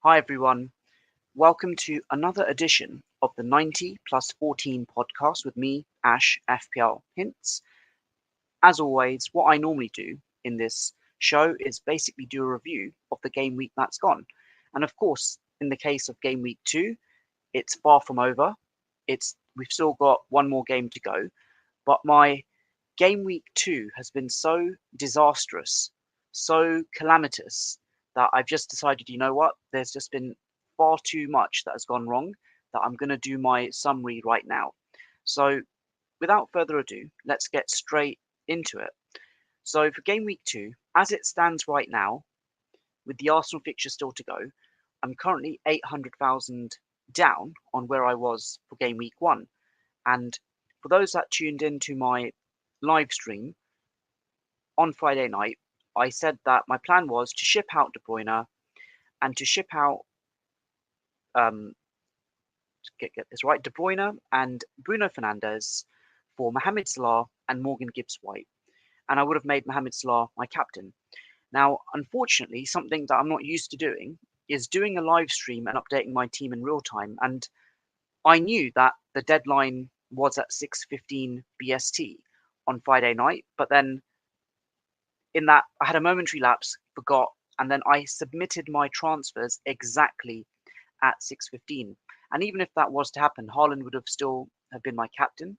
Hi everyone, welcome to another edition of the 90 plus 14 podcast with me, Ash FPL Hints. As always, what I normally do in this show is basically do a review of the game week that's gone. And of course, in the case of game week 2, it's far from over. We've still got one more game to go, but my game week 2 has been so disastrous, so calamitous that I've just decided, you know what, there's just been far too much that has gone wrong that I'm going to do my summary right now. So without further ado, let's get straight into it. So for game week 2, as it stands right now, with the Arsenal fixture still to go, I'm currently 800,000 down on where I was for game week 1. And for those that tuned into my live stream on Friday night, I said that my plan was to ship out De Bruyne and to ship out get this right, De Bruyne and Bruno Fernandes for Mohamed Salah and Morgan Gibbs-White, and I would have made Mohamed Salah my captain. Now, unfortunately, something that I'm not used to doing is doing a live stream and updating my team in real time, and I knew that the deadline was at 6:15 BST on Friday night, but then in that I had a momentary lapse, forgot, and then I submitted my transfers exactly at 6:15. And even if that was to happen, Haaland would have still have been my captain,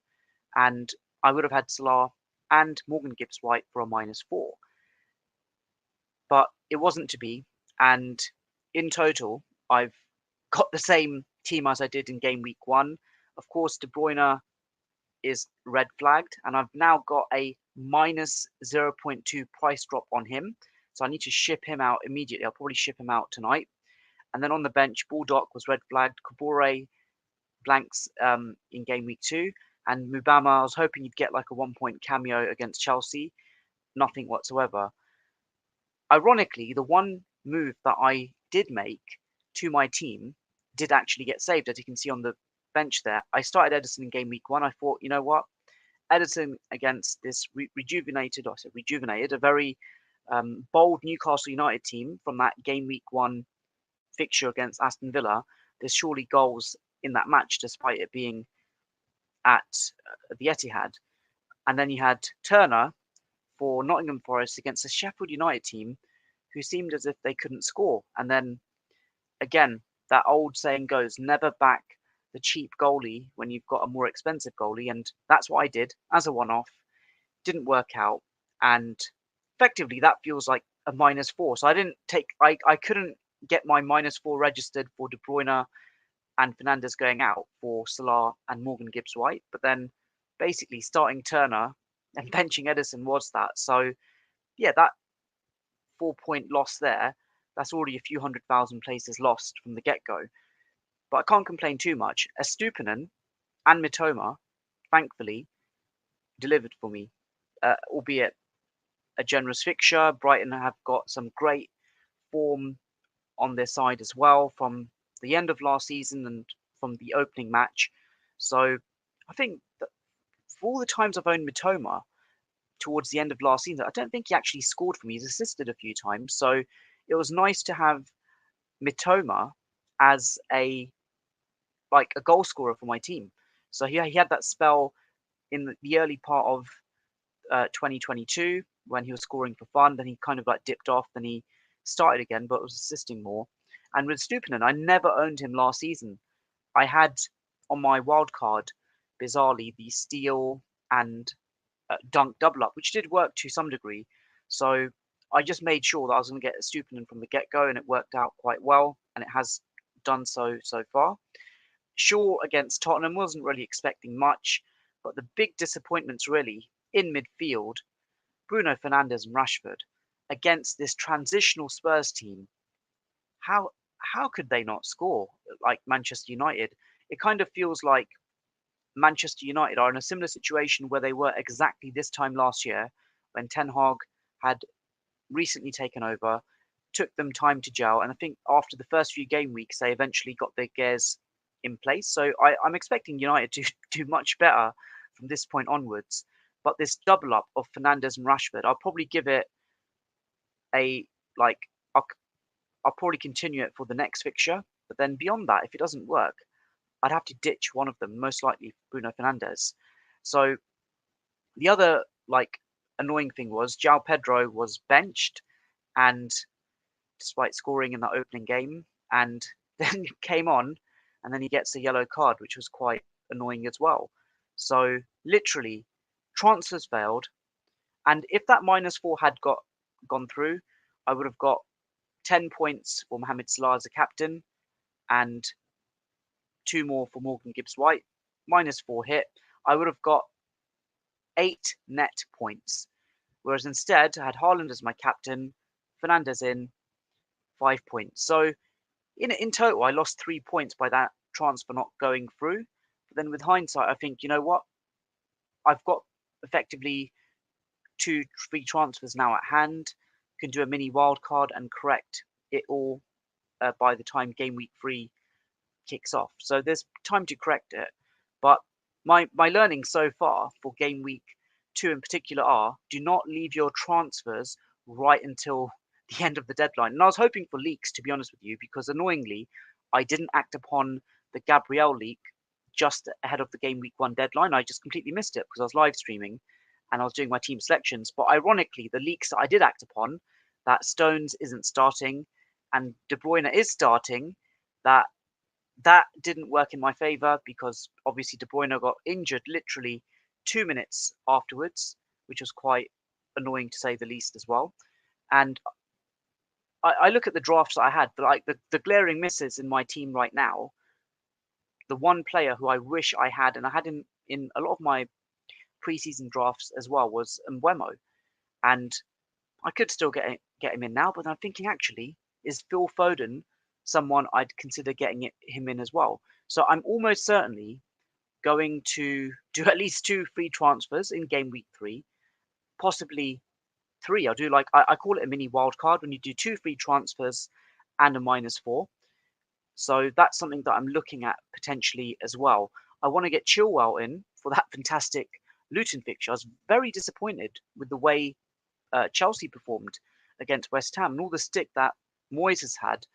and I would have had Salah and Morgan Gibbs-White for a -4. But it wasn't to be, and in total, I've got the same team as I did in game week 1. Of course, De Bruyne is red flagged, and I've now got a -0.2 price drop on him, so I need to ship him out immediately. I'll probably ship him out tonight. And then on the bench, Baldock was red flagged, Kabore blanks in game week 2, and Mubama, I was hoping you'd get like a 1-point cameo against Chelsea. Nothing whatsoever. Ironically, the one move that I did make to my team did actually get saved, as you can see on the bench there. I started Ederson in game week 1. I thought, you know what? Ederson against this rejuvenated, a very bold Newcastle United team from that game week 1 fixture against Aston Villa. There's surely goals in that match, despite it being at the Etihad. And then you had Turner for Nottingham Forest against a Sheffield United team who seemed as if they couldn't score. And then again, that old saying goes, never back the cheap goalie when you've got a more expensive goalie. And that's what I did as a one-off. Didn't work out. And effectively, that feels like a -4. So I couldn't get my -4 registered for De Bruyne and Fernandes going out for Salah and Morgan Gibbs-White. But then basically starting Turner and benching Ederson was that. So yeah, that 4-point loss there, that's already a few 100,000 places lost from the get-go. But I can't complain too much. Estupinan and Mitoma, thankfully, delivered for me, albeit a generous fixture. Brighton have got some great form on their side as well from the end of last season and from the opening match. So I think that for all the times I've owned Mitoma towards the end of last season, I don't think he actually scored for me. He's assisted a few times. So it was nice to have Mitoma as a goal scorer for my team. So he had that spell in the early part of 2022 when he was scoring for fun. Then he kind of like dipped off. Then he started again, but was assisting more. And with Stupinan, I never owned him last season. I had on my wild card, bizarrely, the steal and dunk double up, which did work to some degree. So I just made sure that I was going to get a Stupinan from the get-go, and it worked out quite well, and it has done so far. Shaw against Tottenham, wasn't really expecting much, but the big disappointments really in midfield, Bruno Fernandes and Rashford against this transitional Spurs team. How could they not score like Manchester United? It kind of feels like Manchester United are in a similar situation where they were exactly this time last year when Ten Hag had recently taken over, took them time to gel, and I think after the first few game weeks they eventually got their gears in place. So I'm expecting United to do much better from this point onwards. But this double up of Fernandes and Rashford, I'll probably give it a like I'll probably continue it for the next fixture. But then beyond that, if it doesn't work, I'd have to ditch one of them, most likely Bruno Fernandes. So the other annoying thing was João Pedro was benched, and despite scoring in that opening game, and then came on, and then he gets a yellow card, which was quite annoying as well. So literally, transfers failed, and if that -4 had gone through, I would have got 10 points for Mohamed Salah as a captain, and 2 more for Morgan Gibbs-White. -4 hit, I would have got 8 net points. Whereas instead, I had Haaland as my captain, Fernandes in, 5 points. So in total, I lost 3 points by that transfer not going through. But then with hindsight, I think, you know what? I've got effectively 2 free transfers now at hand. Can do a mini wildcard and correct it all by the time game week 3 kicks off. So there's time to correct it. But my learnings so far for game week 2 in particular are, do not leave your transfers right until the end of the deadline. And I was hoping for leaks, to be honest with you, because annoyingly, I didn't act upon the Gabriel leak just ahead of the game week 1 deadline. I just completely missed it because I was live streaming and I was doing my team selections. But ironically, the leaks that I did act upon, that Stones isn't starting and De Bruyne is starting, that didn't work in my favour because obviously De Bruyne got injured literally 2 minutes afterwards, which was quite annoying to say the least as well. And I look at the drafts that I had, but the glaring misses in my team right now, the one player who I wish I had, and I had him in a lot of my preseason drafts as well, was Mbeumo. And I could still get him in now, but I'm thinking actually, is Phil Foden someone I'd consider getting him in as well? So I'm almost certainly going to do at least 2 free transfers in game week 3, possibly 3. I'll do I call it a mini wild card when you do 2 free transfers and a -4. So that's something that I'm looking at potentially as well. I want to get Chilwell in for that fantastic Luton fixture. I was very disappointed with the way Chelsea performed against West Ham and all the stick that Moyes has had.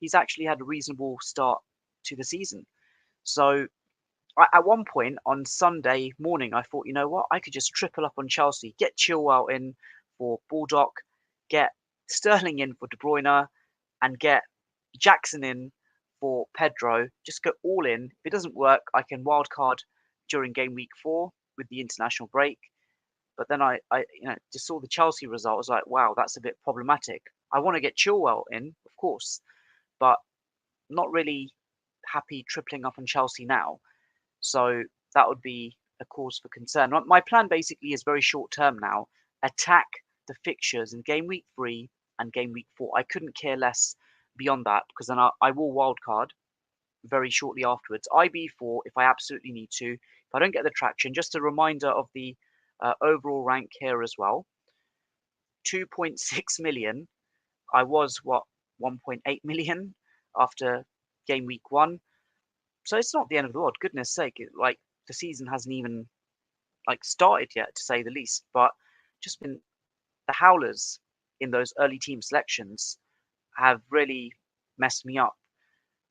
He's actually had a reasonable start to the season. So at one point on Sunday morning, I thought, you know what, I could just triple up on Chelsea, get Chilwell in for Baldock, get Sterling in for De Bruyne, and get Jackson in for Pedro. Just go all in. If it doesn't work, I can wildcard during game week 4 with the international break. But then I just saw the Chelsea result. I was like, wow, that's a bit problematic. I want to get Chilwell in, of course, but not really happy tripling up on Chelsea now. So that would be a cause for concern. My plan basically is very short term now. Attack the fixtures in game week 3 and game week 4. I couldn't care less beyond that because then I will wildcard very shortly afterwards. IB4 if I absolutely need to. If I don't get the traction, just a reminder of the overall rank here as well. 2.6 million. I was 1.8 million after game week 1. So it's not the end of the world. Goodness sake, the season hasn't even started yet, to say the least. But just been the howlers in those early team selections have really messed me up,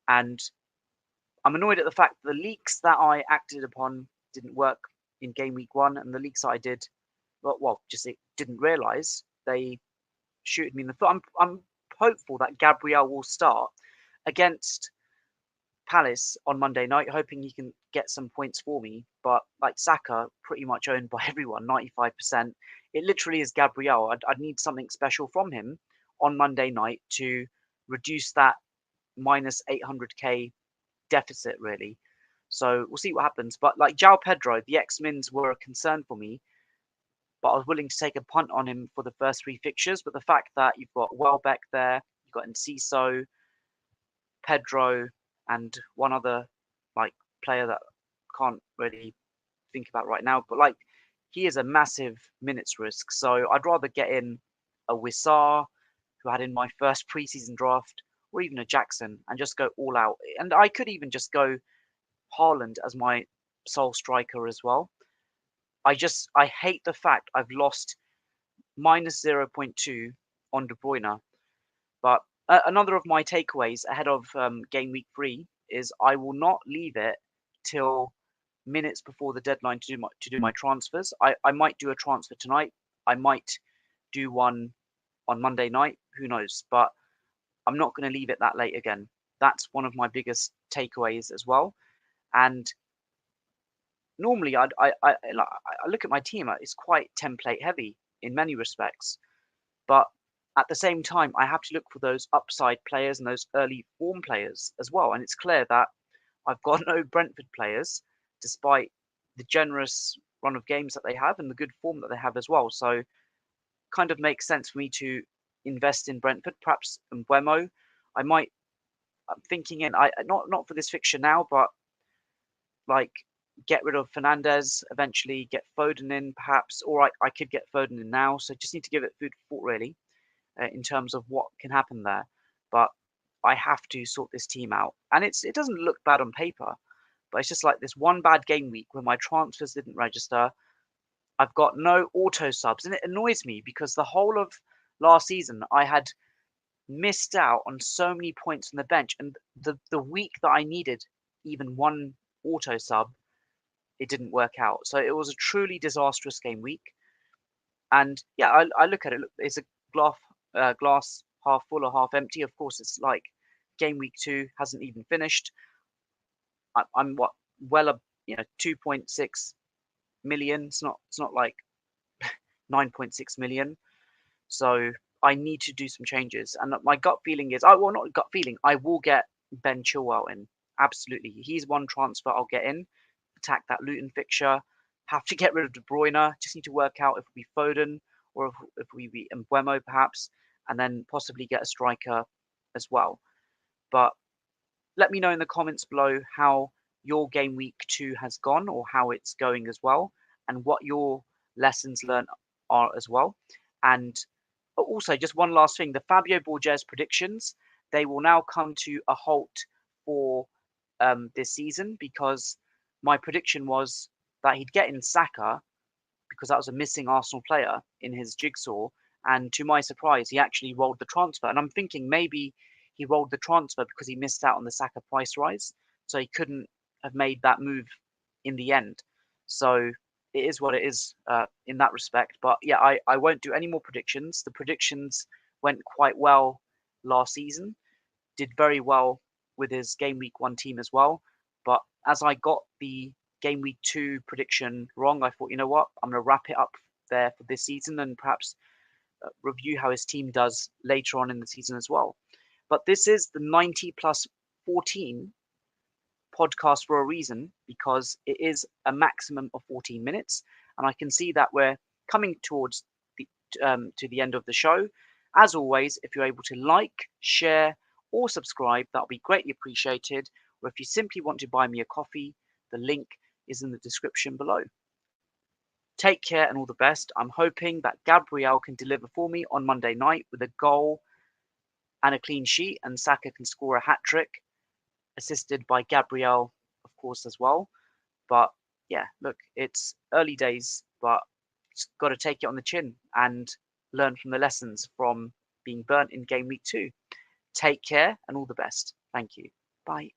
and I'm annoyed at the fact that the leaks that I acted upon didn't work in game week 1, and the leaks that I did, didn't realise they shooted me in the foot. I'm hopeful that Gabriel will start against Palace on Monday night, hoping he can get some points for me. But Saka, pretty much owned by everyone, 95%. It literally is Gabriel. I'd need something special from him on Monday night to reduce that minus 800k deficit, really. So we'll see what happens. But João Pedro, the X-Mins were a concern for me, but I was willing to take a punt on him for the first 3 fixtures. But the fact that you've got Welbeck there, you've got Enciso, Pedro, and one other player that I can't really think about right now, but he is a massive minutes risk. So I'd rather get in a Wissar, who I had in my first preseason draft, or even a Jackson, and just go all out. And I could even just go Haaland as my sole striker as well. I hate the fact I've lost minus 0.2 on De Bruyne, but Another of my takeaways ahead of game week 3 is I will not leave it till minutes before the deadline to do my transfers. I might do a transfer tonight. I might do one on Monday night. Who knows? But I'm not going to leave it that late again. That's one of my biggest takeaways as well. And normally I look at my team. It's quite template heavy in many respects, but at the same time, I have to look for those upside players and those early form players as well. And it's clear that I've got no Brentford players, despite the generous run of games that they have and the good form that they have as well. So, kind of makes sense for me to invest in Brentford, perhaps Mbeumo. I'm thinking not for this fixture now, but like get rid of Fernandez, eventually get Foden in perhaps, or I could get Foden in now. So just need to give it food for thought really, in terms of what can happen there. But I have to sort this team out, and it doesn't look bad on paper, but it's just like this one bad game week where my transfers didn't register. I've got no auto subs, and it annoys me because the whole of last season I had missed out on so many points on the bench, and the week that I needed even one auto sub, it didn't work out. So it was a truly disastrous game week. And yeah, I look at it. Look, it's a glass half full or half empty. Of course, it's like game week 2 hasn't even finished. I'm what well up, 2.6 million. It's not like 9.6 million. So I need to do some changes. And my gut feeling is, not gut feeling. I will get Ben Chilwell in. Absolutely, he's one transfer I'll get in. Attack that Luton fixture. Have to get rid of De Bruyne. Just need to work out if we Foden or if we be Mbeumo perhaps, and then possibly get a striker as well. But let me know in the comments below how your game week 2 has gone, or how it's going as well, and what your lessons learned are as well. And also, just one last thing: the Fabio Borges predictions, they will now come to a halt for this season, because my prediction was that he'd get in Saka because that was a missing Arsenal player in his jigsaw. And to my surprise, he actually rolled the transfer. And I'm thinking maybe he rolled the transfer because he missed out on the Saka price rise. So he couldn't have made that move in the end. So it is what it is in that respect. But yeah, I won't do any more predictions. The predictions went quite well last season, did very well with his game week 1 team as well. But as I got the game week 2 prediction wrong, I thought, you know what, I'm going to wrap it up there for this season and perhaps review how his team does later on in the season as well. But this is the 90 plus 14 podcast for a reason, because it is a maximum of 14 minutes. And I can see that we're coming towards to the end of the show. As always, if you're able to like, share, or subscribe, that would be greatly appreciated. Or if you simply want to buy me a coffee, the link is in the description below. Take care and all the best. I'm hoping that Gabriel can deliver for me on Monday night with a goal and a clean sheet, and Saka can score a hat-trick, assisted by Gabriel, of course, as well. But yeah, look, it's early days, but it's got to take it on the chin and learn from the lessons from being burnt in game week 2. Take care and all the best. Thank you. Bye.